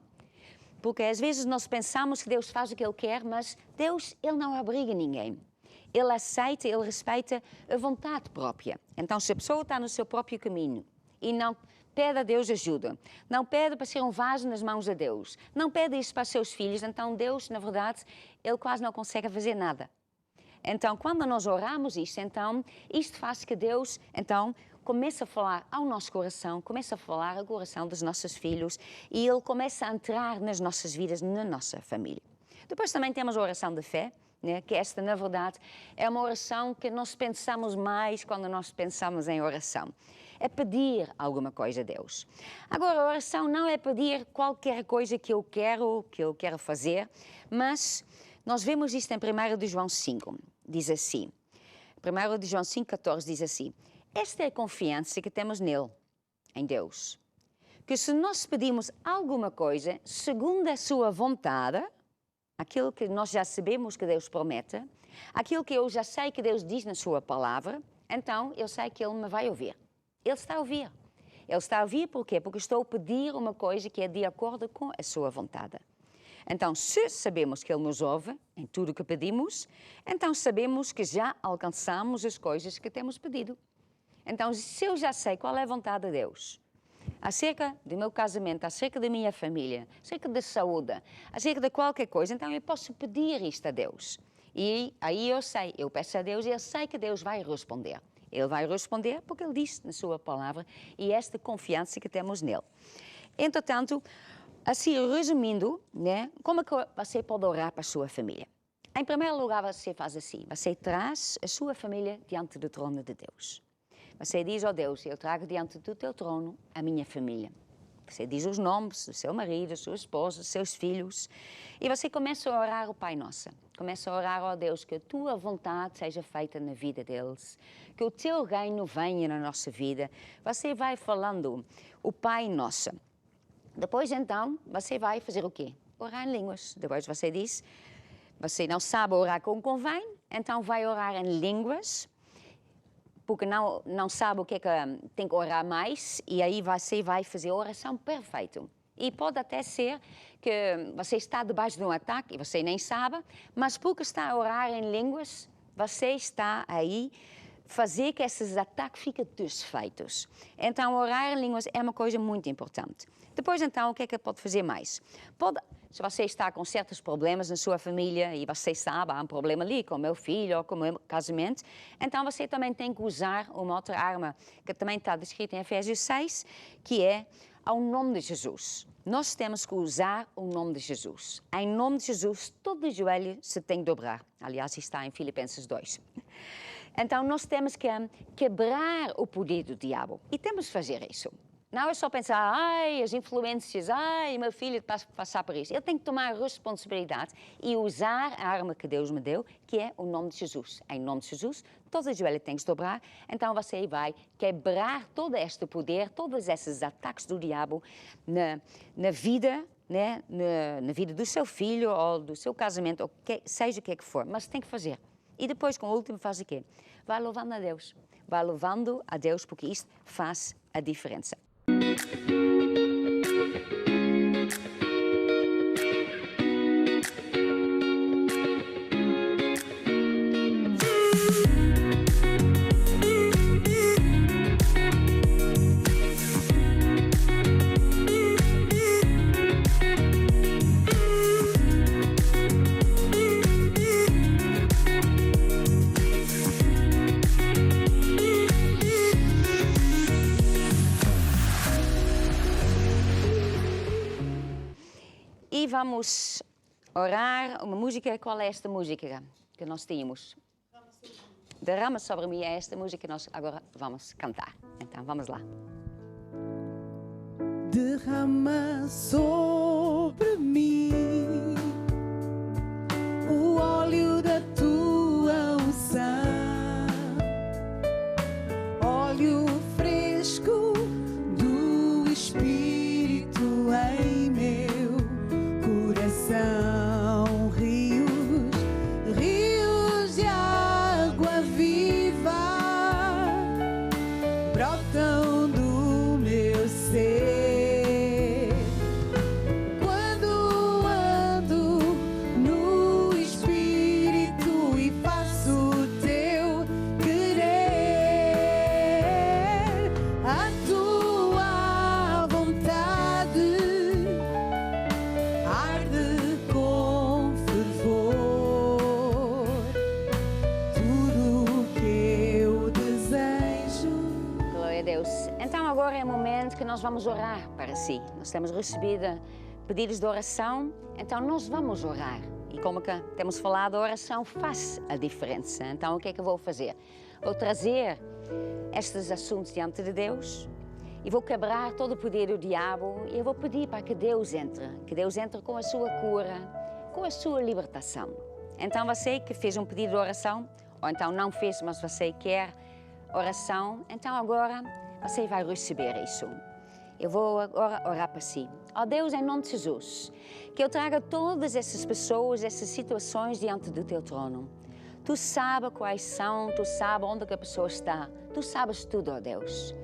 Porque às vezes nós pensamos que Deus faz o que Ele quer, mas Deus, Ele não obriga ninguém. Ele aceita, Ele respeita a vontade própria. Então, se a pessoa está no seu próprio caminho e não pede a Deus ajuda, não pede para ser um vaso nas mãos de Deus, não pede isso para os seus filhos, então Deus, na verdade, Ele quase não consegue fazer nada. Então, quando nós oramos isto, então, isto faz que Deus, então, começa a falar ao nosso coração, começa a falar ao coração dos nossos filhos e Ele começa a entrar nas nossas vidas, na nossa família. Depois também temos a oração de fé, né? Que esta, na verdade, é uma oração que nós pensamos mais quando nós pensamos em oração. É pedir alguma coisa a Deus. Agora, a oração não é pedir qualquer coisa que eu quero fazer, mas nós vemos isto em 1 de João 5, diz assim, 1 de João 5,14 diz assim, esta é a confiança que temos nele, em Deus, que se nós pedimos alguma coisa segundo a sua vontade, aquilo que nós já sabemos que Deus promete, aquilo que eu já sei que Deus diz na sua palavra, então eu sei que Ele me vai ouvir. Ele está a ouvir. Ele está a ouvir por quê? Porque estou a pedir uma coisa que é de acordo com a sua vontade. Então, se sabemos que Ele nos ouve em tudo o que pedimos, então sabemos que já alcançamos as coisas que temos pedido. Então, se eu já sei qual é a vontade de Deus, acerca do meu casamento, acerca da minha família, acerca da saúde, acerca de qualquer coisa, então eu posso pedir isto a Deus. E aí eu peço a Deus e eu sei que Deus vai responder. Ele vai responder porque Ele disse na sua palavra e esta confiança que temos nele. Entretanto, assim, resumindo, né, como é que você pode orar para a sua família? Em primeiro lugar, você faz assim, você traz a sua família diante do trono de Deus. Você diz, ó Deus, eu trago diante do teu trono a minha família. Você diz os nomes do seu marido, da sua esposa, dos seus filhos. E você começa a orar o Pai Nosso. Começa a orar, ó Deus, que a tua vontade seja feita na vida deles. Que o teu reino venha na nossa vida. Você vai falando o Pai Nosso. Depois, então, você vai fazer o quê? Orar em línguas. Depois você diz, você não sabe orar como convém, então vai orar em línguas, porque não sabe o que é que tem que orar mais, e aí você vai fazer a oração perfeita. E pode até ser que você está debaixo de um ataque e você nem sabe, mas porque está a orar em línguas, você está aí fazer que esses ataques fiquem desfeitos. Então, orar em línguas é uma coisa muito importante. Depois, então, o que é que pode fazer mais? Se você está com certos problemas na sua família e você sabe, há um problema ali com o meu filho ou com o meu casamento, então você também tem que usar uma outra arma que também está descrita em Efésios 6, que é ao nome de Jesus. Nós temos que usar o nome de Jesus. Em nome de Jesus, todo joelho se tem que dobrar. Aliás, está em Filipenses 2. Então, nós temos que quebrar o poder do diabo. E temos que fazer isso. Não é só pensar, ai, as influências, ai, meu filho passar por isso. Eu tenho que tomar a responsabilidade e usar a arma que Deus me deu, que é o nome de Jesus. Em nome de Jesus, todos os joelhos têm que se dobrar. Então, você vai quebrar todo este poder, todos esses ataques do diabo na vida, né? na vida do seu filho ou do seu casamento, ou seja o que é que for. Mas tem que fazer. E depois, com o último, faz o quê? Vai louvando a Deus. Vai louvando a Deus, porque isto faz a diferença. E vamos orar uma música. Qual é esta música que nós tínhamos? Derrama sobre mim é esta música que nós agora vamos cantar. Então, vamos lá. Derrama sobre mim o óleo da tua unção, óleo fresco do Espírito em meu coração, rios de água viva brotam do meu ser. nós vamos orar para si. Nós temos recebido pedidos de oração, então nós vamos orar. E como que temos falado, a oração faz a diferença. Então o que é que eu vou fazer? Vou trazer estes assuntos diante de Deus e vou quebrar todo o poder do diabo e eu vou pedir para que Deus entre com a sua cura, com a sua libertação. Então você que fez um pedido de oração, ou então não fez, mas você quer oração, então agora você vai receber isso. Eu vou agora orar para si. Ó Deus, em nome de Jesus, que eu traga todas essas pessoas, essas situações diante do teu trono. Tu sabes quais são, tu sabes onde a pessoa está, tu sabes tudo, ó Deus.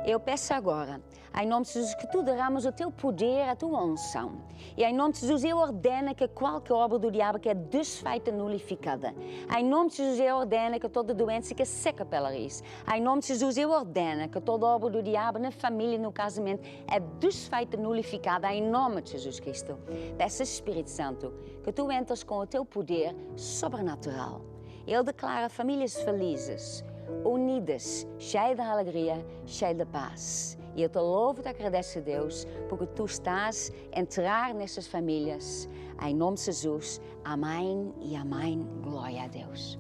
Eu peço agora, em nome de Jesus, que tu derramas o teu poder, a tua unção. E em nome de Jesus, eu ordeno que qualquer obra do diabo que é desfeita, nulificada. Em nome de Jesus, eu ordeno que toda doença que seca pela raiz. Em nome de Jesus, eu ordeno que toda obra do diabo na família, no casamento, é desfeita, nulificada. Em nome de Jesus Cristo. Peço, Espírito Santo, que tu entres com o teu poder sobrenatural. Ele declara famílias felizes, unidas, cheias de alegria, cheias de paz. E eu te louvo e te agradeço, Deus, porque tu estás a entrar nessas famílias. Em nome de Jesus, amém e amém. Glória a Deus.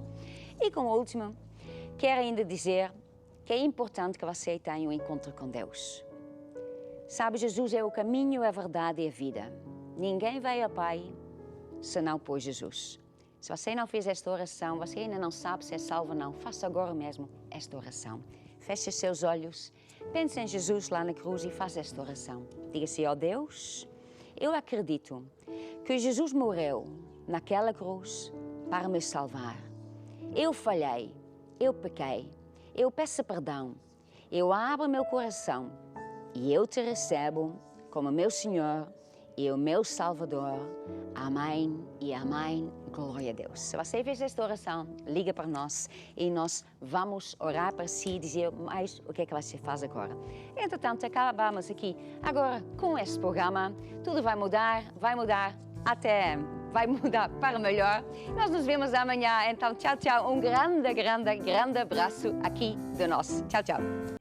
E como último, quero ainda dizer que é importante que você tenha um encontro com Deus. Sabe, Jesus é o caminho, a verdade e a vida. Ninguém vai ao Pai senão por Jesus. Se você não fez esta oração, você ainda não sabe se é salvo ou não, faça agora mesmo esta oração. Feche seus olhos, pense em Jesus lá na cruz e faça esta oração. Diga-se, ó Deus, eu acredito que Jesus morreu naquela cruz para me salvar. Eu falhei, eu pequei, eu peço perdão, eu abro meu coração e eu te recebo como meu Senhor e o meu Salvador. Amém e amém. Glória a Deus. Se você fez esta oração, liga para nós e nós vamos orar para si e dizer mais o que é que você faz agora. Entretanto, acabamos aqui agora com este programa. Tudo vai mudar para melhor. Nós nos vemos amanhã. Então, tchau, tchau. Um grande abraço aqui de nós. Tchau, tchau.